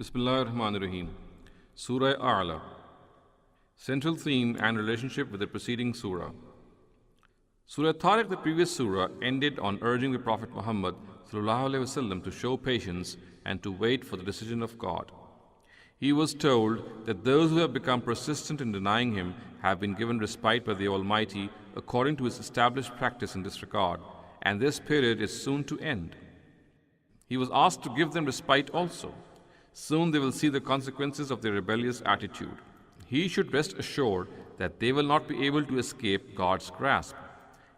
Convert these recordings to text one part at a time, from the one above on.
Bismillahirrahmanirrahim. Surah A'la. Central theme and relationship with the preceding surah. Surah Tariq, the previous surah, ended on urging the Prophet Muhammad ﷺ to show patience and to wait for the decision of God. He was told that those who have become persistent in denying him have been given respite by the Almighty according to his established practice in this regard, and this period is soon to end. He was asked to give them respite also. Soon they will see the consequences of their rebellious attitude. He should rest assured that they will not be able to escape God's grasp.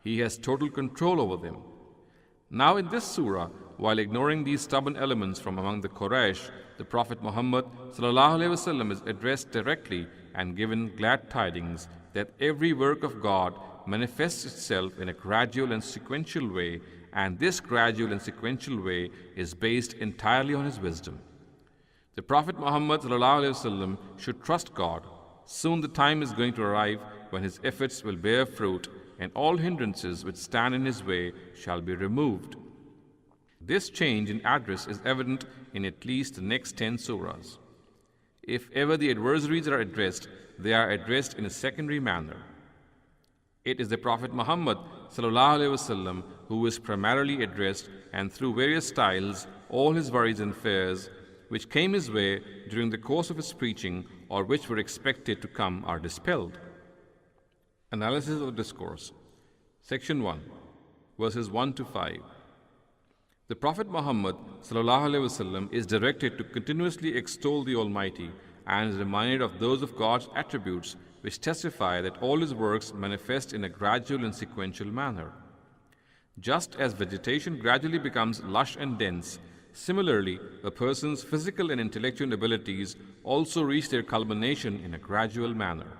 He has total control over them. Now in this surah, while ignoring these stubborn elements from among the Quraysh, the Prophet Muhammad ﷺ is addressed directly and given glad tidings that every work of God manifests itself in a gradual and sequential way, and this gradual and sequential way is based entirely on his wisdom. The Prophet Muhammad ﷺ should trust God. Soon the time is going to arrive when his efforts will bear fruit and all hindrances which stand in his way shall be removed. This change in address is evident in at least the next 10 surahs. If ever the adversaries are addressed, they are addressed in a secondary manner. It is the Prophet Muhammad ﷺ who is primarily addressed, and through various styles, all his worries and fears which came his way during the course of his preaching or which were expected to come are dispelled. Analysis of the discourse. Section 1, verses 1 to 5. The Prophet Muhammad ﷺ is directed to continuously extol the Almighty and is reminded of those of God's attributes which testify that all his works manifest in a gradual and sequential manner. Just as vegetation gradually becomes lush and dense, similarly, a person's physical and intellectual abilities also reach their culmination in a gradual manner.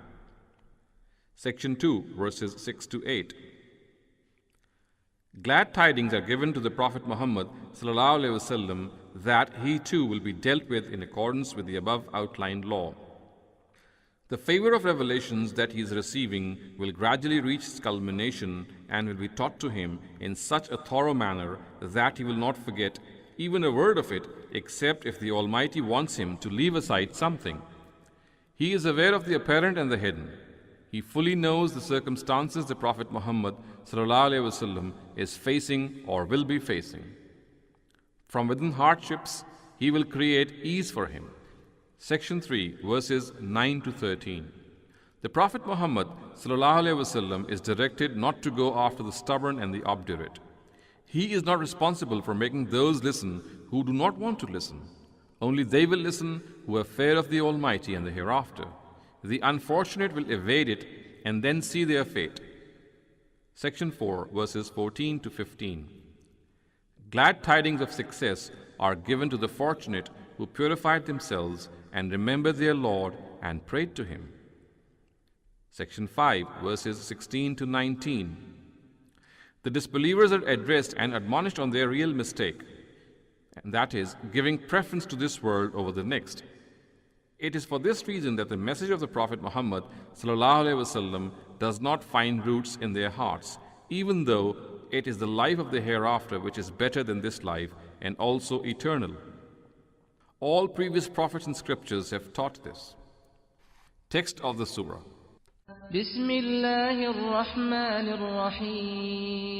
Section 2, verses 6 to 8. Glad tidings are given to the Prophet Muhammad ﷺ that he too will be dealt with in accordance with the above outlined law. The favor of revelations that he is receiving will gradually reach its culmination and will be taught to him in such a thorough manner that he will not forget even a word of it, except if the Almighty wants him to leave aside something. He is aware of the apparent and the hidden. He fully knows the circumstances the Prophet Muhammad ﷺ is facing or will be facing. From within hardships, he will create ease for him. Section 3, verses 9 to 13. The Prophet Muhammad ﷺ is directed not to go after the stubborn and the obdurate. He is not responsible for making those listen who do not want to listen. Only they will listen who have fear of the Almighty and the hereafter. The unfortunate will evade it and then see their fate. Section 4, verses 14 to 15. Glad tidings of success are given to the fortunate who purified themselves and remembered their Lord and prayed to him. Section 5, verses 16 to 19. The disbelievers are addressed and admonished on their real mistake, and that is giving preference to this world over the next. It is for this reason that the message of the Prophet Muhammad ﷺ does not find roots in their hearts, even though it is the life of the hereafter which is better than this life and also eternal. All previous prophets and scriptures have taught this. Text of the surah. بسم الله الرحمن الرحيم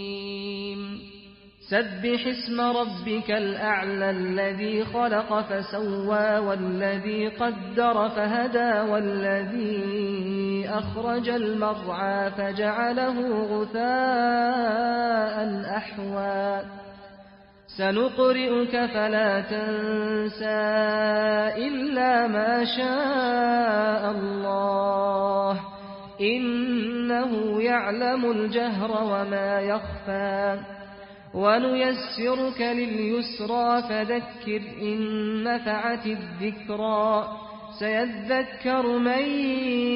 سبح اسم ربك الأعلى الذي خلق فسوى والذي قدر فهدى والذي أخرج المرعى فجعله غثاء أحوى سنقرئك فلا تنسى إلا ما شاء الله إنه يعلم الجهر وما يخفى ونيسرك لليسرى فذكر إن نفعت الذكرى سيذكر من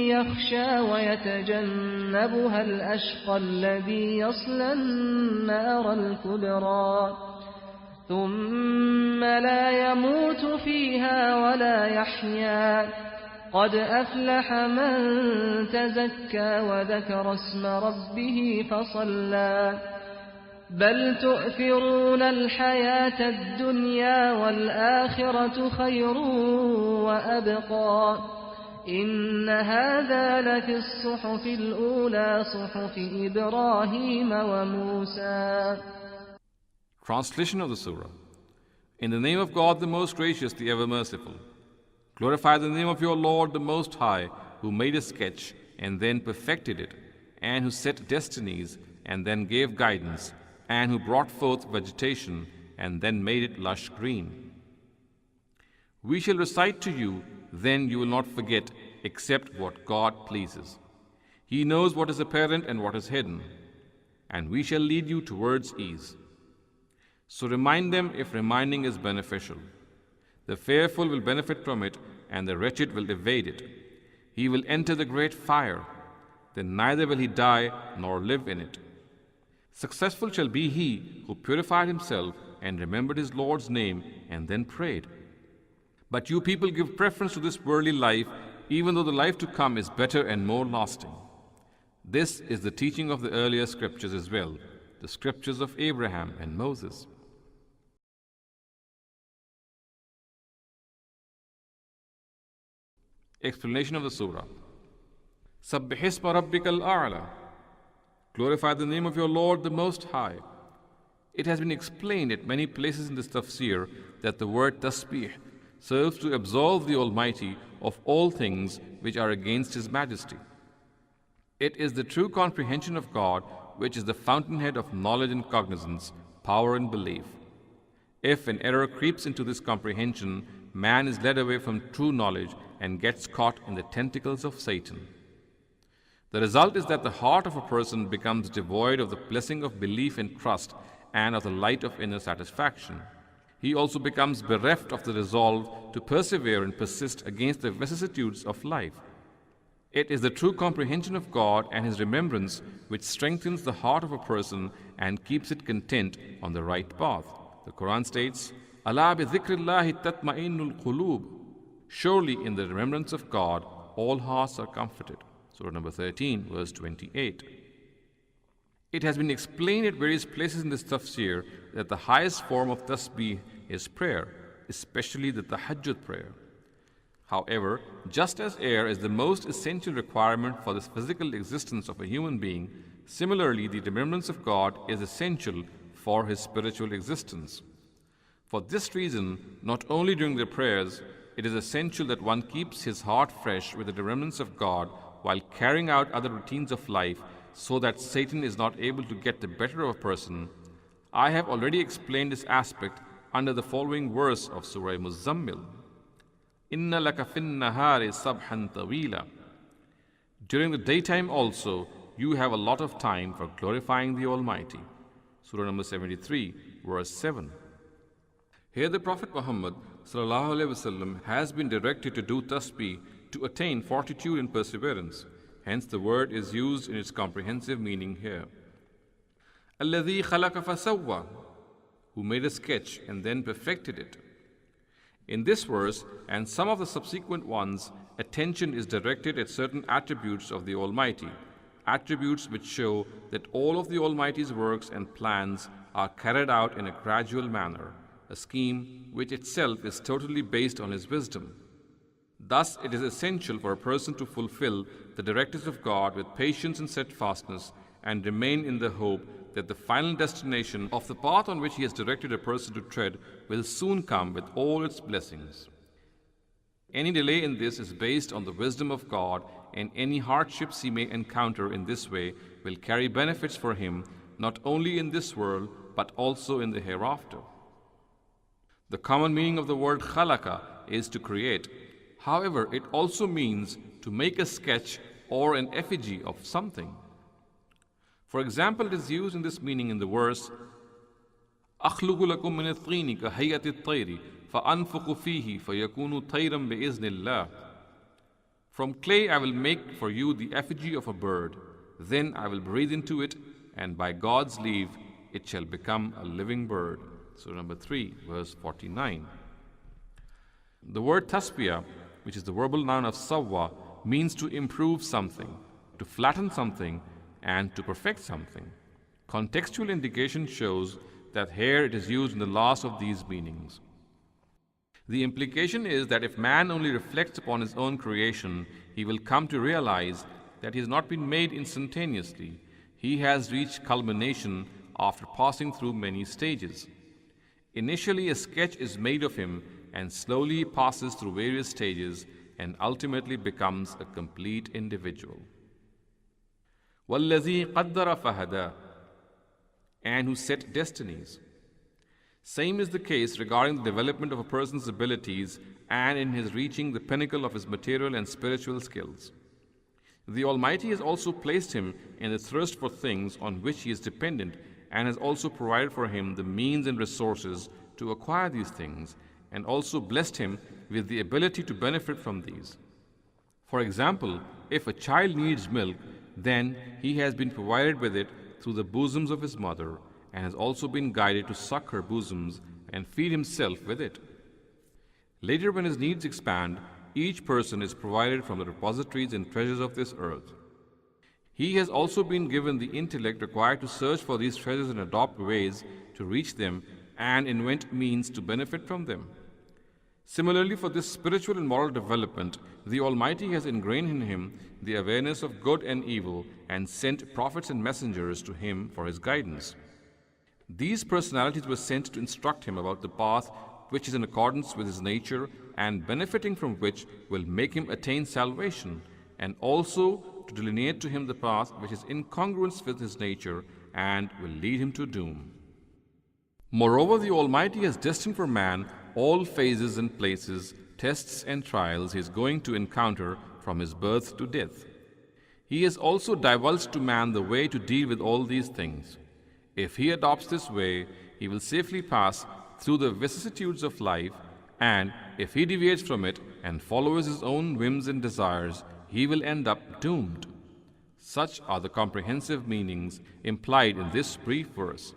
يخشى ويتجنبها الأشقى الذي يصلى النار الكبرى ثم لا يموت فيها ولا يحيا قد أفلح من تزكى وذكر اسم ربه فصلى بل تؤثرون الحياة الدنيا والآخرة خير وأبقى إن هذا لفي الصحف الأولى صحف إبراهيم وموسى. Translation of the Surah. In the name of God, the most gracious, the ever merciful. Glorify the name of your Lord, the Most High, who made a sketch and then perfected it, and who set destinies and then gave guidance, and who brought forth vegetation and then made it lush green. We shall recite to you, then you will not forget except what God pleases. He knows what is apparent and what is hidden, and we shall lead you towards ease. So remind them if reminding is beneficial. The fearful will benefit from it, and the wretched will evade it. He will enter the great fire, then neither will he die nor live in it. Successful shall be he who purified himself and remembered his Lord's name and then prayed. But you people give preference to this worldly life, even though the life to come is better and more lasting. This is the teaching of the earlier scriptures as well, the scriptures of Abraham and Moses. Explanation of the Surah. Sabbih isma rabbikal a'la. Glorify the name of your Lord, the Most High. It has been explained at many places in this tafsir that the word tasbih serves to absolve the Almighty of all things which are against His majesty. It is the true comprehension of God which is the fountainhead of knowledge and cognizance, power and belief. If an error creeps into this comprehension, man is led away from true knowledge and gets caught in the tentacles of Satan. The result is that the heart of a person becomes devoid of the blessing of belief and trust and of the light of inner satisfaction. He also becomes bereft of the resolve to persevere and persist against the vicissitudes of life. It is the true comprehension of God and His remembrance which strengthens the heart of a person and keeps it content on the right path. The Qur'an states, "Ala bi dhikrillahi tatma'innul qulub." Surely in the remembrance of God, all hearts are comforted. Surah number 13, verse 28. It has been explained at various places in this tafsir that the highest form of tasbih is prayer, especially the tahajjud prayer. However, just as air is the most essential requirement for the physical existence of a human being, similarly the remembrance of God is essential for his spiritual existence. For this reason, not only during the prayers, it is essential that one keeps his heart fresh with the remembrance of God while carrying out other routines of life so that Satan is not able to get the better of a person. I have already explained this aspect under the following verse of Surah Muzammil. Inna laka fin nahari sabhan tawila. During the daytime also, you have a lot of time for glorifying the Almighty. Surah number 73, verse 7. Here the Prophet Muhammad ﷺ has been directed to do tasbih to attain fortitude and perseverance. Hence the word is used in its comprehensive meaning here. Alladhi khalaqa fasawwa, who made a sketch and then perfected it. In this verse and some of the subsequent ones, attention is directed at certain attributes of the Almighty, attributes which show that all of the Almighty's works and plans are carried out in a gradual manner, a scheme which itself is totally based on His wisdom. Thus, it is essential for a person to fulfill the directives of God with patience and steadfastness and remain in the hope that the final destination of the path on which He has directed a person to tread will soon come with all its blessings. Any delay in this is based on the wisdom of God, and any hardships he may encounter in this way will carry benefits for him not only in this world but also in the hereafter. The common meaning of the word khalaqa is to create. However, it also means to make a sketch or an effigy of something. For example, it is used in this meaning in the verse أَخْلُقُ لَكُم مِّنَ الطِّينِ كَهَيْئَةِ الطَّيْرِ فَأَنفُخُ فِيهِ فَيَكُونُ طَيْرًا بِإِذْنِ اللَّهِ. From clay I will make for you the effigy of a bird. Then I will breathe into it, and by God's leave it shall become a living bird. Surah number 3, verse 49. The word tasbiyah, which is the verbal noun of sawwa, means to improve something, to flatten something, and to perfect something. Contextual indication shows that here it is used in the last of these meanings. The implication is that if man only reflects upon his own creation, he will come to realize that he has not been made instantaneously. He has reached culmination after passing through many stages. Initially, a sketch is made of him and slowly passes through various stages and ultimately becomes a complete individual. وَالَّذِي قَدَّرَ فَهَدَى, and who set destinies. Same is the case regarding the development of a person's abilities and in his reaching the pinnacle of his material and spiritual skills. The Almighty has also placed him in the thirst for things on which he is dependent and has also provided for him the means and resources to acquire these things, and also blessed him with the ability to benefit from these. For example, if a child needs milk, then he has been provided with it through the bosoms of his mother, and has also been guided to suck her bosoms and feed himself with it. Later, when his needs expand, each person is provided from the repositories and treasures of this earth. He has also been given the intellect required to search for these treasures and adopt ways to reach them and invent means to benefit from them. Similarly, for this spiritual and moral development, the Almighty has ingrained in him the awareness of good and evil and sent prophets and messengers to him for his guidance. These personalities were sent to instruct him about the path which is in accordance with his nature and benefiting from which will make him attain salvation, and also to delineate to him the path which is in congruence with his nature and will lead him to doom. Moreover, the Almighty has destined for man all phases and places, tests and trials he is going to encounter from his birth to death. He has also divulged to man the way to deal with all these things. If he adopts this way, he will safely pass through the vicissitudes of life, and if he deviates from it and follows his own whims and desires, he will end up doomed. Such are the comprehensive meanings implied in this brief verse.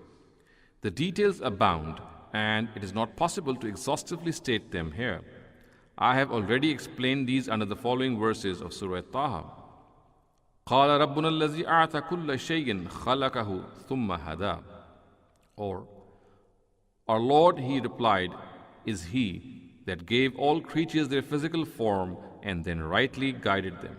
The details abound, and it is not possible to exhaustively state them here. I have already explained these under the following verses of Surah Taha. قَالَ رَبُّنَا الَّذِي أَعْطَى كُلَّ شَيْءٍ خَلَقَهُ ثُمَّ هَدَى. Or, our Lord, he replied, is he that gave all creatures their physical form and then rightly guided them.